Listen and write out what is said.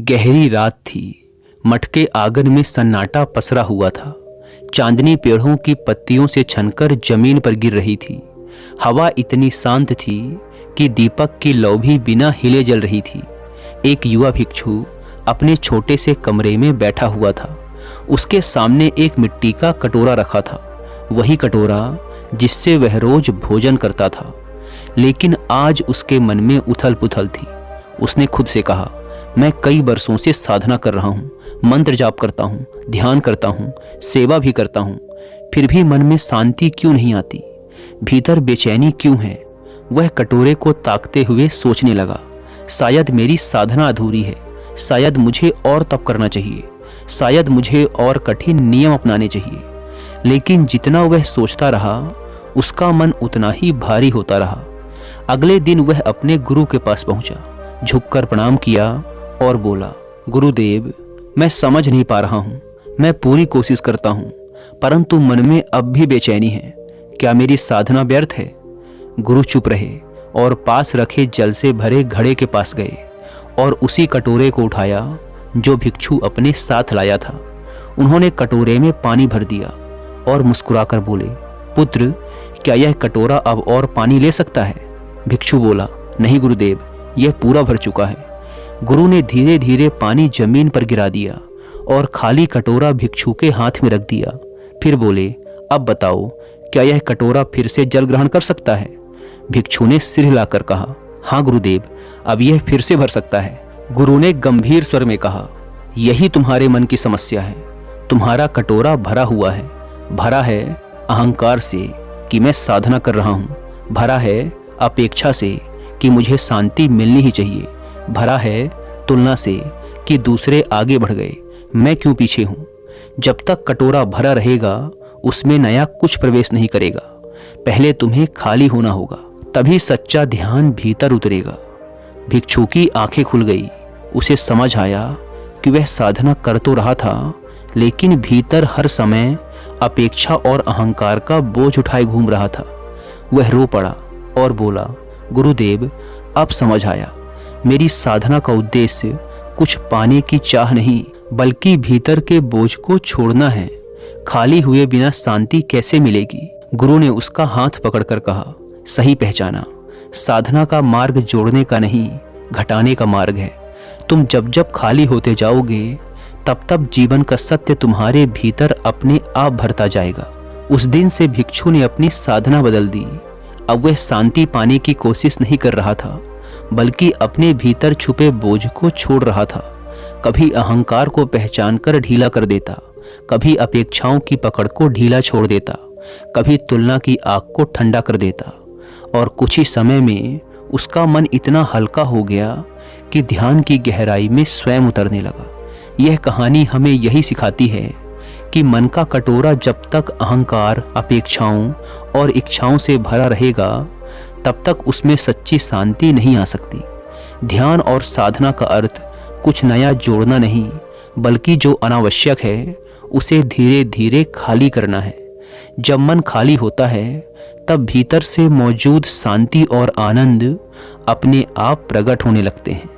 गहरी रात थी। मठ के आंगन में सन्नाटा पसरा हुआ था। चांदनी पेड़ों की पत्तियों से छनकर जमीन पर गिर रही थी। हवा इतनी शांत थी कि दीपक की लौ भी बिना हिले जल रही थी। एक युवा भिक्षु अपने छोटे से कमरे में बैठा हुआ था। उसके सामने एक मिट्टी का कटोरा रखा था, वही कटोरा जिससे वह रोज भोजन करता था। लेकिन आज उसके मन में उथल पुथल थी। उसने खुद से कहा, मैं कई वर्षों से साधना कर रहा हूँ, मंत्र जाप करता हूँ, ध्यान करता हूँ, सेवा भी करता हूँ, फिर भी मन में शांति क्यों नहीं आती? भीतर बेचैनी क्यों है? वह कटोरे को ताकते हुए सोचने लगा, शायद मेरी साधना अधूरी है, शायद मुझे और तप करना चाहिए, शायद मुझे और कठिन नियम अपनाने चाहिए। लेकिन जितना वह सोचता रहा, उसका मन उतना ही भारी होता रहा। अगले दिन वह अपने गुरु के पास पहुंचा, झुककर प्रणाम किया और बोला, गुरुदेव, मैं समझ नहीं पा रहा हूँ, मैं पूरी कोशिश करता हूँ, परंतु मन में अब भी बेचैनी है। क्या मेरी साधना व्यर्थ है? गुरु चुप रहे और पास रखे जल से भरे घड़े के पास गए और उसी कटोरे को उठाया जो भिक्षु अपने साथ लाया था। उन्होंने कटोरे में पानी भर दिया और मुस्कुराकर बोले, पुत्र, क्या यह कटोरा अब और पानी ले सकता है? भिक्षु बोला, नहीं गुरुदेव, यह पूरा भर चुका है। गुरु ने धीरे धीरे पानी जमीन पर गिरा दिया और खाली कटोरा भिक्षु के हाथ में रख दिया। फिर बोले, अब बताओ, क्या यह कटोरा फिर से जल ग्रहण कर सकता है? भिक्षु ने सिर हिलाकर कहा, हाँ गुरुदेव, अब यह फिर से भर सकता है। गुरु ने गंभीर स्वर में कहा, यही तुम्हारे मन की समस्या है। तुम्हारा कटोरा भरा हुआ है, भरा है अहंकार से कि मैं साधना कर रहा हूँ, भरा है अपेक्षा से कि मुझे शांति मिलनी ही चाहिए, भरा है तुलना से कि दूसरे आगे बढ़ गए, मैं क्यों पीछे हूँ। जब तक कटोरा भरा रहेगा, उसमें नया कुछ प्रवेश नहीं करेगा। पहले तुम्हें खाली होना होगा, तभी सच्चा ध्यान भीतर उतरेगा। भिक्षु की आंखें खुल गई। उसे समझ आया कि वह साधना कर तो रहा था, लेकिन भीतर हर समय अपेक्षा और अहंकार का बोझ उठाए घूम रहा था। वह रो पड़ा और बोला, गुरुदेव, अब समझ आया, मेरी साधना का उद्देश्य कुछ पाने की चाह नहीं, बल्कि भीतर के बोझ को छोड़ना है। खाली हुए बिना शांति कैसे मिलेगी? गुरु ने उसका हाथ पकड़कर कहा, सही पहचाना, साधना का मार्ग जोड़ने का नहीं, घटाने का मार्ग है। तुम जब जब खाली होते जाओगे, तब तब जीवन का सत्य तुम्हारे भीतर अपने आप भरता जाएगा। उस दिन से भिक्षु ने अपनी साधना बदल दी। अब वह शांति पाने की कोशिश नहीं कर रहा था, बल्कि अपने भीतर छुपे बोझ को छोड़ रहा था। कभी अहंकार को पहचान कर ढीला कर देता, कभी अपेक्षाओं की पकड़ को ढीला छोड़ देता, कभी तुलना की आग को ठंडा कर देता। और कुछ ही समय में उसका मन इतना हल्का हो गया कि ध्यान की गहराई में स्वयं उतरने लगा। यह कहानी हमें यही सिखाती है कि मन का कटोरा जब तक अहंकार, अपेक्षाओं और इच्छाओं से भरा रहेगा, तब तक उसमें सच्ची शांति नहीं आ सकती। ध्यान और साधना का अर्थ कुछ नया जोड़ना नहीं, बल्कि जो अनावश्यक है उसे धीरे धीरे खाली करना है। जब मन खाली होता है, तब भीतर से मौजूद शांति और आनंद अपने आप प्रकट होने लगते हैं।